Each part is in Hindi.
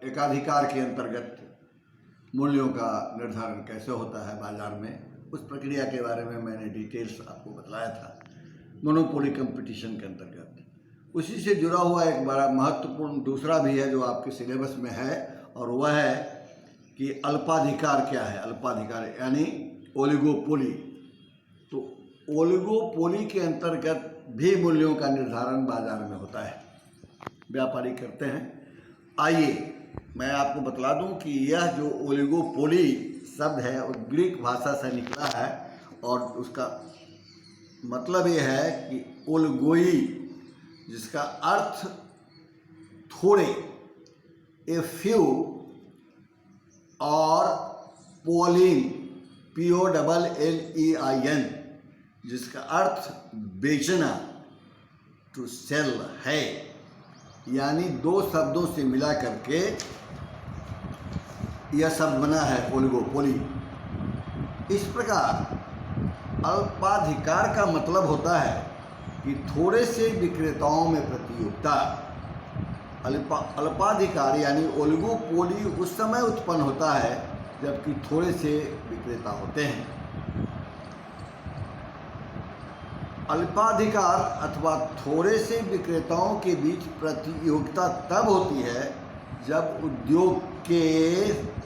एकाधिकार के अंतर्गत मूल्यों का निर्धारण कैसे होता है बाजार में, उस प्रक्रिया के बारे में मैंने डिटेल्स आपको बताया था मोनोपोली कंपटीशन के अंतर्गत। उसी से जुड़ा हुआ एक बड़ा महत्वपूर्ण दूसरा भी है जो आपके सिलेबस में है, और वह है कि अल्पाधिकार क्या है। अल्पाधिकार यानी ओलिगोपोली। तो ओलिगोपोली के अंतर्गत भी मूल्यों का निर्धारण बाजार में होता है, व्यापारी करते हैं। आइए मैं आपको बतला दूं कि यह जो ओलिगोपोली शब्द है वो ग्रीक भाषा से निकला है, और उसका मतलब ये है कि ओलगोई, जिसका अर्थ थोड़े, ए फ्यू, और पोलिन, POLLEIN, जिसका अर्थ बेचना, टू सेल है। यानी दो शब्दों से मिला करके यह शब्द बना है ओलिगोपोली। इस प्रकार अल्पाधिकार का मतलब होता है कि थोड़े से विक्रेताओं में प्रतियोगिता। अल्पाधिकार यानी ओलिगोपोली उस समय उत्पन्न होता है जबकि थोड़े से विक्रेता होते हैं। अल्पाधिकार अथवा थोड़े से विक्रेताओं के बीच प्रतियोगिता तब होती है जब उद्योग के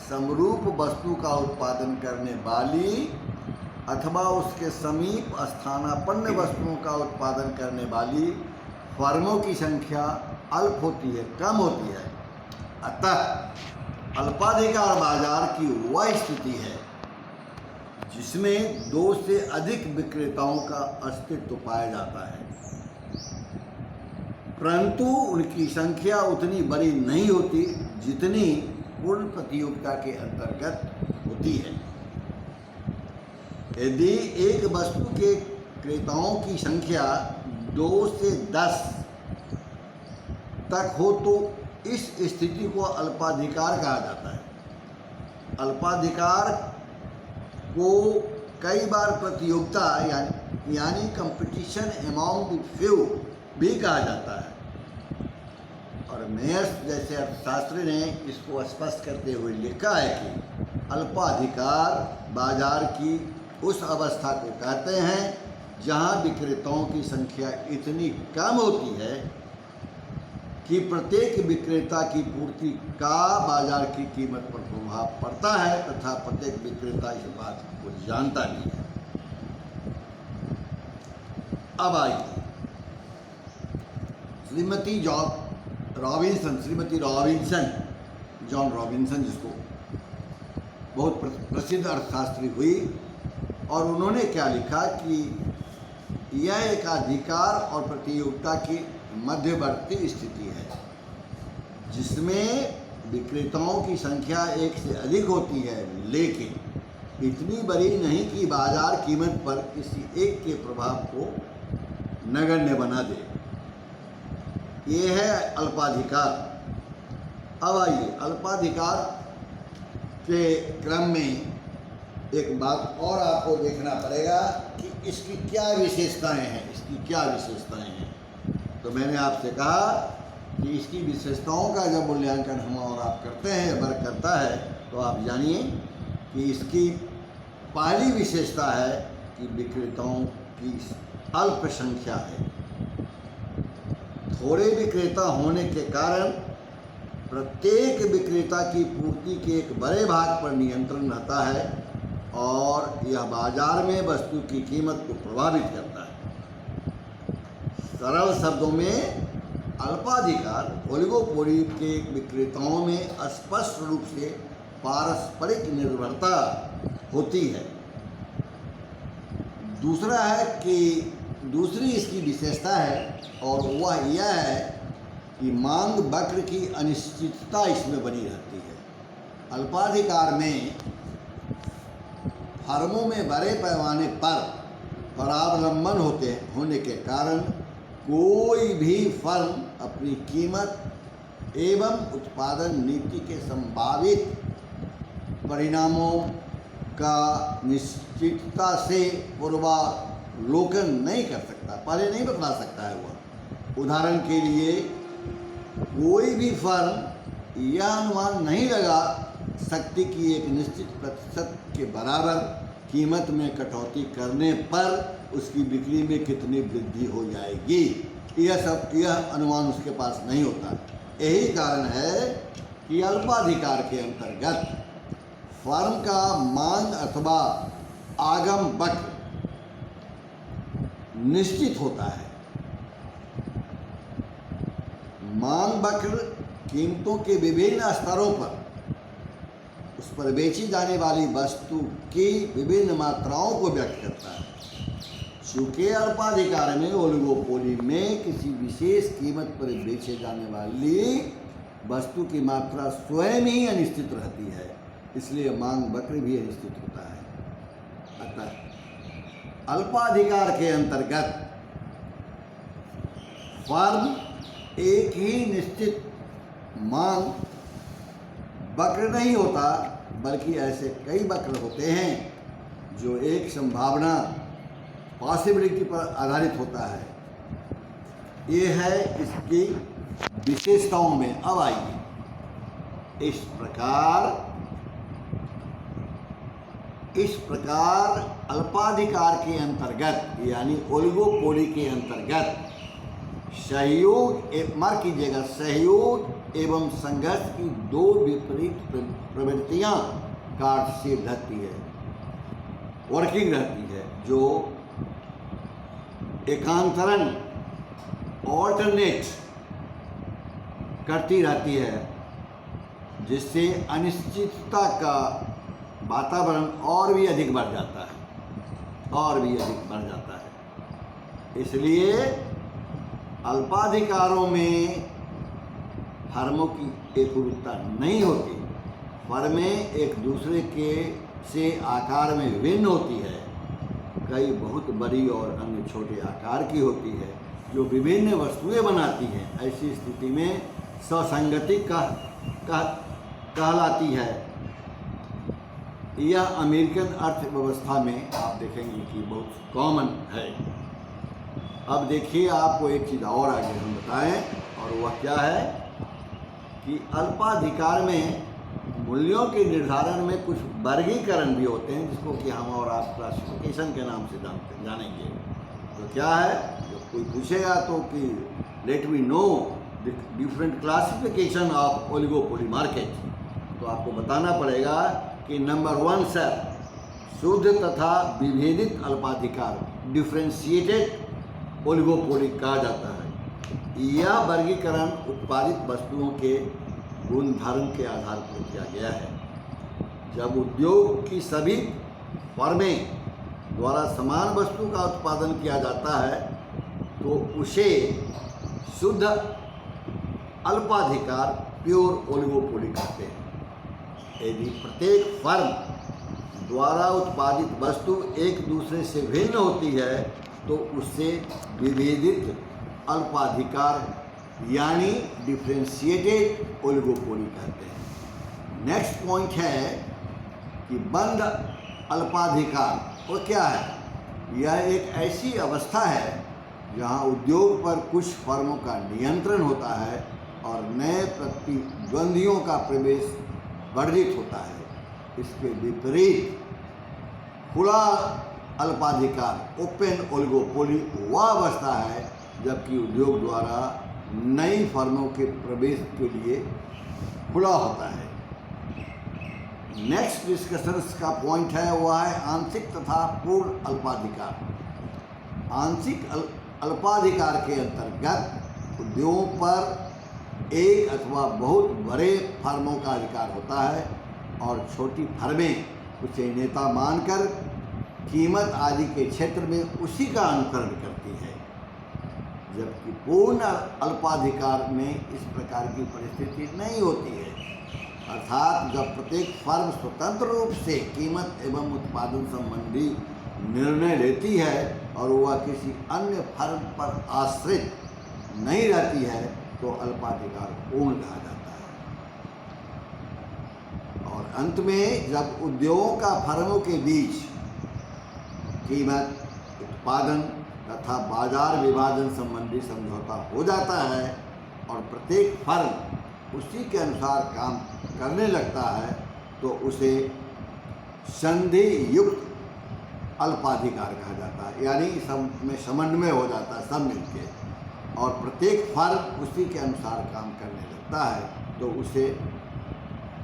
समरूप वस्तु का उत्पादन करने वाली अथवा उसके समीप स्थानापन्न वस्तुओं का उत्पादन करने वाली फर्मों की संख्या अल्प होती है, कम होती है। अतः अल्पाधिकार बाजार की वह स्थिति है जिसमें दो से अधिक विक्रेताओं का अस्तित्व पाया जाता है, परंतु उनकी संख्या उतनी बड़ी नहीं होती जितनी पूर्ण प्रतियोगिता के अंतर्गत होती है। यदि एक वस्तु के क्रेताओं की संख्या 2 से 10 तक हो तो इस स्थिति को अल्पाधिकार कहा जाता है। अल्पाधिकार को कई बार प्रतियोगिता यानी कंपटीशन अमॉन्ग द फ्यू भी कहा जाता है, और मेयर्स जैसे अर्थशास्त्री ने इसको स्पष्ट करते हुए लिखा है कि अल्पाधिकार बाजार की उस अवस्था को कहते हैं जहां विक्रेताओं की संख्या इतनी कम होती है कि प्रत्येक विक्रेता की पूर्ति का बाजार की कीमत पर प्रभाव पड़ता है तथा प्रत्येक विक्रेता इस बात को जानता नहीं है। अब आइए श्रीमती जॉन रॉबिन्सन, जिसको बहुत प्रसिद्ध अर्थशास्त्री हुई, और उन्होंने क्या लिखा कि यह एक अधिकार और प्रतियोगिता की मध्यवर्ती स्थिति है जिसमें विक्रेताओं की संख्या एक से अधिक होती है, लेकिन इतनी बड़ी नहीं कि बाजार कीमत पर किसी एक के प्रभाव को नगण्य बना दे। ये है अल्पाधिकार। अब आइए अल्पाधिकार के क्रम में एक बात और आपको देखना पड़ेगा कि इसकी क्या विशेषताएं हैं, तो मैंने आपसे कहा कि इसकी विशेषताओं का जब मूल्यांकन हम और आप करते हैं, वर्ग करता है, तो आप जानिए कि इसकी पहली विशेषता है कि विक्रेताओं की अल्प संख्या है। थोड़े विक्रेता होने के कारण प्रत्येक विक्रेता की पूर्ति के एक बड़े भाग पर नियंत्रण रहता है और यह बाजार में वस्तु की कीमत को प्रभावित करता है। सरल शब्दों में अल्पाधिकार ओलिगोपोली के विक्रेताओं में स्पष्ट रूप से पारस्परिक निर्भरता होती है। दूसरा है कि दूसरी इसकी विशेषता है, और वह यह है कि मांग वक्र की अनिश्चितता इसमें बनी रहती है। अल्पाधिकार में फर्मों में बड़े पैमाने पर परावलंबन होने के कारण कोई भी फर्म अपनी कीमत एवं उत्पादन नीति के संभावित परिणामों का निश्चितता से पूर्वालोकन नहीं कर सकता, पहले नहीं बतला सकता है वह। उदाहरण के लिए कोई भी फर्म यह अनुमान नहीं लगा सकती कि एक निश्चित प्रतिशत के बराबर कीमत में कटौती करने पर उसकी बिक्री में कितनी वृद्धि हो जाएगी। यह अनुमान उसके पास नहीं होता। यही कारण है कि अल्पाधिकार के अंतर्गत फर्म का मांग अथवा आगम वक्र निश्चित होता है। मांग वक्र कीमतों के विभिन्न स्तरों पर उस पर बेची जाने वाली वस्तु की विभिन्न मात्राओं को व्यक्त करता है। चूंकि अल्पाधिकार में ओलिगोपोली में किसी विशेष कीमत पर बेचे जाने वाली वस्तु की मात्रा स्वयं ही अनिश्चित रहती है, इसलिए मांग वक्र भी अनिश्चित होता है। अतः अल्पाधिकार के अंतर्गत फर्म एक ही निश्चित मांग वक्र नहीं होता, बल्कि ऐसे कई वक्र होते हैं जो एक संभावना पॉसिबिलिटी पर आधारित होता है। ये है इसकी विशेषताओं में। अब आइए, इस प्रकार अल्पाधिकार के अंतर्गत यानी ओलिगोपोली के अंतर्गत सहयोग, मार्क कीजिएगा, सहयोग एवं संघर्ष की दो विपरीत प्रवृत्तियां कार्यशील रहती है, वर्किंग रहती है, जो एकांतरण ऑल्टरनेट करती रहती है, जिससे अनिश्चितता का वातावरण और भी अधिक बढ़ जाता है। इसलिए अल्पाधिकारों में फर्मों की एकरूपता नहीं होती। फर्में एक दूसरे के से आकार में विभिन्न होती है। कई बहुत बड़ी और अन्य छोटे आकार की होती है, जो विभिन्न वस्तुएं बनाती हैं। ऐसी स्थिति में ससंगति कहलाती है। यह अमेरिकन अर्थव्यवस्था में आप देखेंगे कि बहुत कॉमन है। अब देखिए, आपको एक चीज़ और आगे हम बताएं, और वह क्या है कि अल्पाधिकार में मूल्यों के निर्धारण में कुछ वर्गीकरण भी होते हैं, जिसको कि हम और आप क्लासिफिकेशन के नाम से जानेंगे। तो क्या है, जब कोई पूछेगा तो कि let we know the different classification of oligopoly market, तो आपको बताना पड़ेगा कि नंबर 1 सर, शुद्ध तथा विभेदित अल्पाधिकार, डिफ्रेंशिएटेड ओलिगोपोली कहा जाता है। यह वर्गीकरण उत्पादित वस्तुओं के गुणधर्म के आधार पर किया गया है। जब उद्योग की सभी फर्में द्वारा समान वस्तु का उत्पादन किया जाता है, तो उसे शुद्ध अल्पाधिकार, प्योर ओलिगोपोली कहते हैं। यदि प्रत्येक फर्म द्वारा उत्पादित वस्तु एक दूसरे से भिन्न होती है, तो उससे विभेदित अल्पाधिकार यानी डिफ्रेंशिएटेड ओलिगोपोली कहते हैं। नेक्स्ट पॉइंट है कि बंद अल्पाधिकार। वो क्या है? यह एक ऐसी अवस्था है जहां उद्योग पर कुछ फर्मों का नियंत्रण होता है और नए प्रतिद्वंदियों का प्रवेश वर्जित होता है। इसके विपरीत खुला अल्पाधिकार, ओपन ओलिगोपोली, वह अवस्था है जबकि उद्योग द्वारा नई फर्मों के प्रवेश के लिए खुला होता है। नेक्स्ट डिस्कशन का पॉइंट है वह है आंशिक तथा पूर्ण अल्पाधिकार। आंशिक अल्पाधिकार के अंतर्गत उद्योगों पर एक अथवा बहुत बड़े फर्मों का अधिकार होता है और छोटी फर्में उसे नेता मानकर कीमत आदि के क्षेत्र में उसी का अनुकरण करती है। जबकि पूर्ण अल्पाधिकार में इस प्रकार की परिस्थिति नहीं होती है, अर्थात जब प्रत्येक फर्म स्वतंत्र रूप से कीमत एवं उत्पादन संबंधी निर्णय लेती है और वह किसी अन्य फर्म पर आश्रित नहीं रहती है, तो अल्पाधिकार पूर्ण कहा जाता है। और अंत में जब उद्योगों का फर्मों के बीच कीमत, उत्पादन तथा बाजार विभाजन संबंधी समझौता हो जाता है और प्रत्येक फर्म उसी के अनुसार काम करने लगता है तो उसे संधि युक्त अल्पाधिकार कहा जाता है, यानी सब में समन्वय हो जाता है सब मिलके, और प्रत्येक फर्म उसी के अनुसार काम करने लगता है तो उसे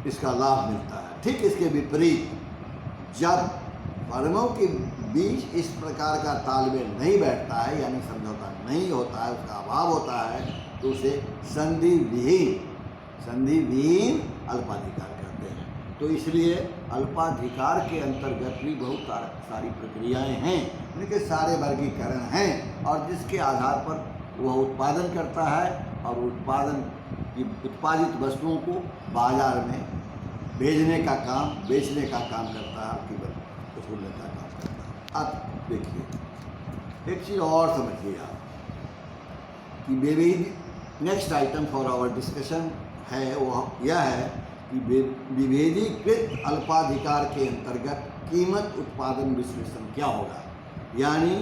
इसका लाभ मिलता है। ठीक इसके विपरीत जब फर्मों के बीच इस प्रकार का तालमेल नहीं बैठता है, यानी समझौता नहीं होता है, उसका अभाव होता है, तो उसे संधि विहीन अल्पाधिकार कहते हैं। तो इसलिए अल्पाधिकार के अंतर्गत भी बहुत सारी प्रक्रियाएं हैं, इनके सारे वर्गीकरण हैं, और जिसके आधार पर वह उत्पादन करता है और उत्पादित वस्तुओं को बाजार में बेचने का काम करता है, आपकी वसूलने का काम करता है। अब देखिए एक चीज़ और समझिए आप कि next item for our discussion है वो यह है कि विभेदीकृत अल्पाधिकार के अंतर्गत कीमत उत्पादन विश्लेषण क्या होगा, यानी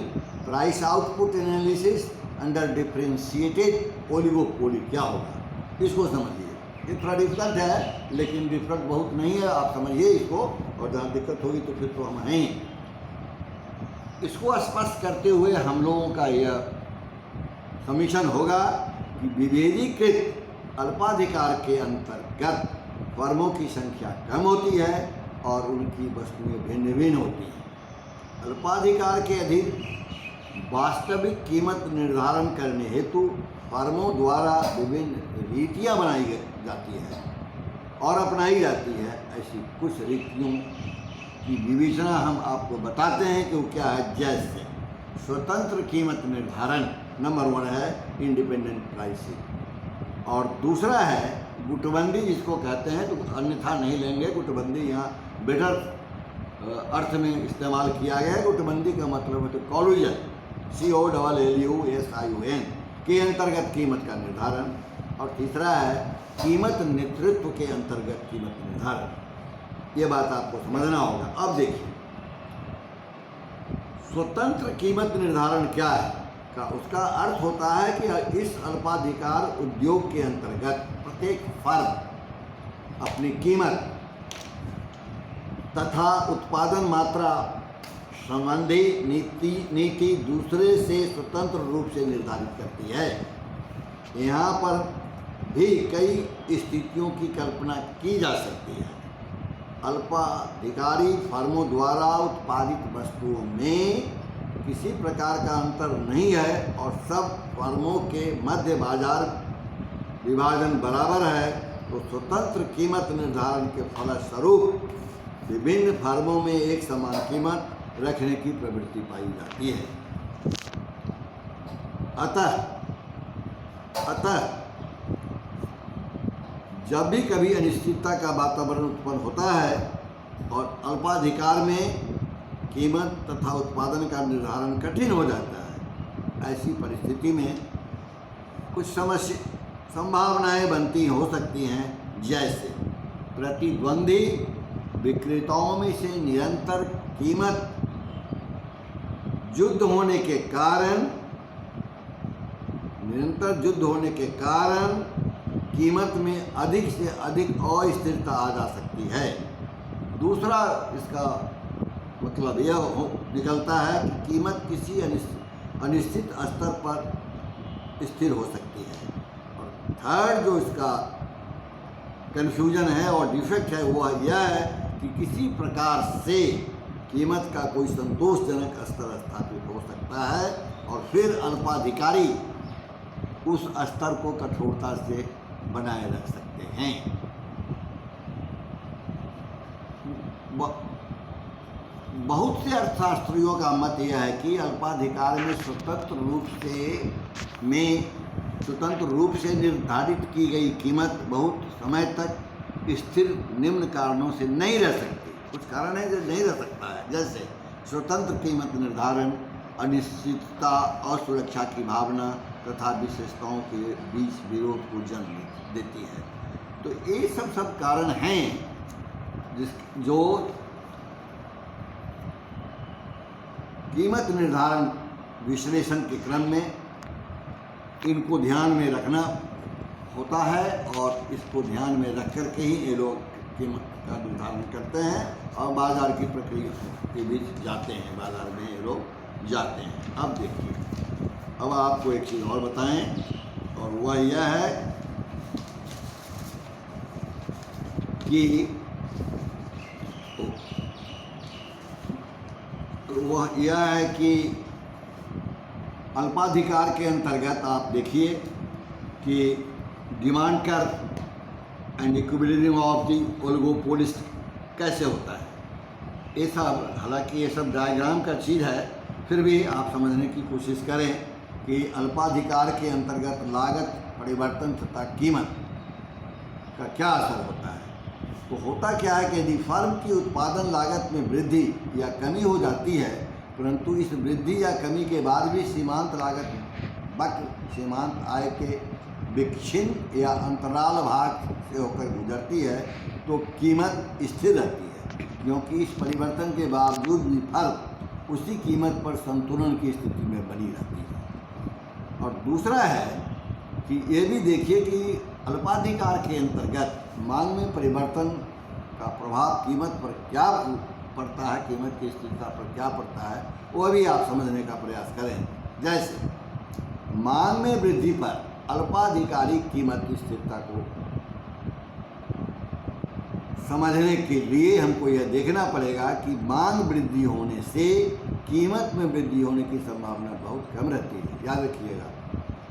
price output analysis under differentiated oligopoly क्या होगा, इसको समझिए। ये थोड़ा डिफिकल्ट है, लेकिन डिफिकल्ट बहुत नहीं है, आप समझिए इसको, और जहाँ दिक्कत होगी तो फिर तो हम हैं। इसको स्पष्ट करते हुए हम लोगों का यह समीक्षण होगा कि विभेदीकृत अल्पाधिकार के अंतर्गत फर्मों की संख्या कम होती है और उनकी वस्तुएं भिन्न भिन्न होती हैं। अल्पाधिकार के अधीन वास्तविक कीमत निर्धारण करने हेतु फर्मों द्वारा विभिन्न रीतियाँ बनाई जाती है और अपनाई जाती है। ऐसी कुछ रीतियों की विवेचना हम आपको बताते हैं कि वो क्या है। जैसे स्वतंत्र कीमत निर्धारण, नंबर 1 है इंडिपेंडेंट प्राइसिंग, और दूसरा है गुटबंदी जिसको कहते हैं, तो अन्यथा नहीं लेंगे, गुटबंदी यहाँ बेटर अर्थ में इस्तेमाल किया गया है। गुटबंदी का मतलब है तो कॉलुजन, COLLUSION के अंतर्गत कीमत का निर्धारण, और तीसरा है कीमत नेतृत्व के अंतर्गत कीमत निर्धारण। ये बात आपको समझना होगा। अब देखिए स्वतंत्र कीमत निर्धारण क्या है का उसका अर्थ होता है कि इस अल्पाधिकार उद्योग के अंतर्गत प्रत्येक फर्म अपनी कीमत तथा उत्पादन मात्रा संबंधी नीति दूसरे से स्वतंत्र रूप से निर्धारित करती है। यहाँ पर भी कई स्थितियों की कल्पना की जा सकती है। अल्पाधिकारी फर्मों द्वारा उत्पादित वस्तुओं में किसी प्रकार का अंतर नहीं है और सब फर्मों के मध्य बाजार विभाजन बराबर है, तो स्वतंत्र कीमत निर्धारण के फलस्वरूप विभिन्न फर्मों में एक समान कीमत रखने की प्रवृत्ति पाई जाती है। अतः जब भी कभी अनिश्चितता का वातावरण उत्पन्न होता है और अल्पाधिकार में कीमत तथा उत्पादन का निर्धारण कठिन हो जाता है, ऐसी परिस्थिति में कुछ संभावनाएं बनती हो सकती हैं। जैसे प्रतिद्वंदी विक्रेताओं में से निरंतर युद्ध होने के कारण कीमत में अधिक से अधिक अस्थिरता आ जा सकती है। दूसरा इसका मतलब यह निकलता है कि कीमत किसी अनिश्चित स्तर पर स्थिर हो सकती है। और थर्ड जो इसका कन्फ्यूजन है और डिफेक्ट है वो यह है कि किसी प्रकार से कीमत का कोई संतोषजनक स्तर स्थापित हो सकता है और फिर अल्पाधिकारी उस स्तर को कठोरता से बनाए रख सकते हैं। बहुत से अर्थशास्त्रियों का मत यह है कि अल्पाधिकार में स्वतंत्र रूप से निर्धारित की गई कीमत बहुत समय तक स्थिर निम्न कारणों से नहीं रह सकती। कुछ कारण है जो नहीं रह सकता है, जैसे स्वतंत्र कीमत निर्धारण अनिश्चितता, असुरक्षा की भावना तथा विशेषताओं के बीच विरोध को जन्म देती है। तो ये सब कारण हैं जो कीमत निर्धारण विश्लेषण के क्रम में इनको ध्यान में रखना होता है और इसको ध्यान में रख कर के ही ये लोग कीमत का निर्धारण करते हैं और बाज़ार की प्रक्रिया के बीच जाते हैं, बाज़ार में ये लोग जाते हैं। अब देखिए, अब आपको एक चीज़ और बताएं, और वह यह है कि अल्पाधिकार के अंतर्गत आप देखिए कि demand curve and equilibrium of the oligopolist कैसे होता है। ये सब, हालांकि ये सब डायग्राम का चीज़ है, फिर भी आप समझने की कोशिश करें कि अल्पाधिकार के अंतर्गत लागत परिवर्तन तथा कीमत का क्या असर होता है। तो होता क्या है कि यदि फर्म की उत्पादन लागत में वृद्धि या कमी हो जाती है, परंतु इस वृद्धि या कमी के बाद भी सीमांत लागत वक्र सीमांत आय के विच्छिन्न या अंतराल भाग से होकर गुजरती है, तो कीमत स्थिर रहती है, क्योंकि इस परिवर्तन के बावजूद भी फर्म उसी कीमत पर संतुलन की स्थिति में बनी रहती है। और दूसरा है कि ये भी देखिए कि अल्पाधिकार के अंतर्गत मांग में परिवर्तन का प्रभाव कीमत पर क्या पड़ता है, कीमत की स्थिरता पर क्या पड़ता है, वह भी आप समझने का प्रयास करें। जैसे मांग में वृद्धि पर अल्पाधिकारी कीमत की स्थिरता को समझने के लिए हमको यह देखना पड़ेगा कि मांग वृद्धि होने से कीमत में वृद्धि होने की संभावना बहुत कम रहती है। याद रखिएगा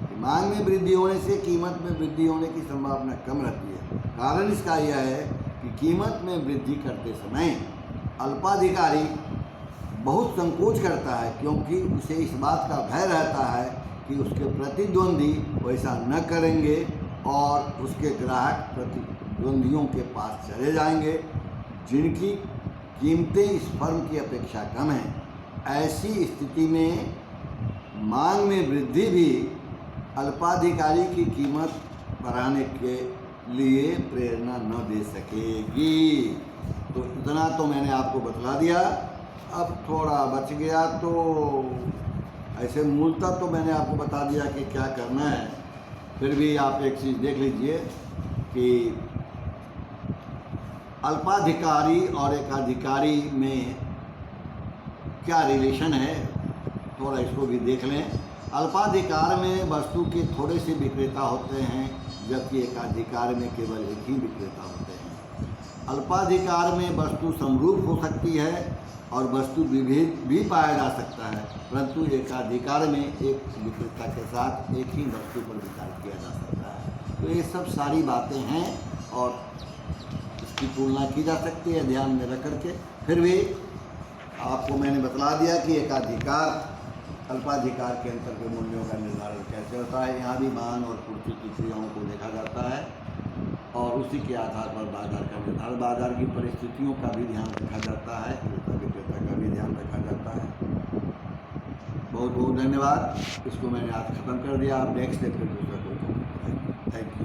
कि मांग में वृद्धि होने से कीमत में वृद्धि होने की संभावना कम रहती है। कारण इसका यह है कि कीमत में वृद्धि करते समय अल्पाधिकारी बहुत संकोच करता है, क्योंकि उसे इस बात का भय रहता है कि उसके प्रतिद्वंदी वैसा न करेंगे और उसके ग्राहक प्रतिद्वंदियों के पास चले जाएंगे जिनकी कीमतें इस फर्म की अपेक्षा कम हैं। ऐसी स्थिति में मांग में वृद्धि भी अल्पाधिकारी की कीमत बढ़ाने के लिए प्रेरणा न दे सकेगी। तो इतना तो मैंने आपको बतला दिया। अब थोड़ा बच गया, तो ऐसे मूलतः तो मैंने आपको बता दिया कि क्या करना है। फिर भी आप एक चीज़ देख लीजिए कि अल्पाधिकारी और एकाधिकारी में क्या रिलेशन है, थोड़ा इसको भी देख लें। अल्पाधिकार में वस्तु के थोड़े से विक्रेता होते हैं, जबकि एकाधिकार में केवल एक ही विक्रेता होते हैं। अल्पाधिकार में वस्तु समरूप हो सकती है और वस्तु विभेद भी पाया जा सकता है, परंतु एकाधिकार में एक विक्रेता के साथ एक ही वस्तु पर विचार किया जा सकता है। तो ये सब सारी बातें हैं और इसकी तुलना की जा सकती है ध्यान में रख करके। फिर भी आपको मैंने बतला दिया कि एकाधिकार अल्पाधिकार के अंतर्गत मूल्यों का निर्धारण कैसे होता है। यहाँ भी मांग और पूर्ति की क्रियाओं को देखा जाता है और उसी के आधार पर बाजार का निर्धारण, बाजार की परिस्थितियों का भी ध्यान रखा जाता है, क्रेता विक्रेता का भी ध्यान रखा जाता है। बहुत बहुत धन्यवाद। इसको मैंने आज ख़त्म कर दिया। आप नेक्स्ट डे फिर दूसरा कोई थैंक यू।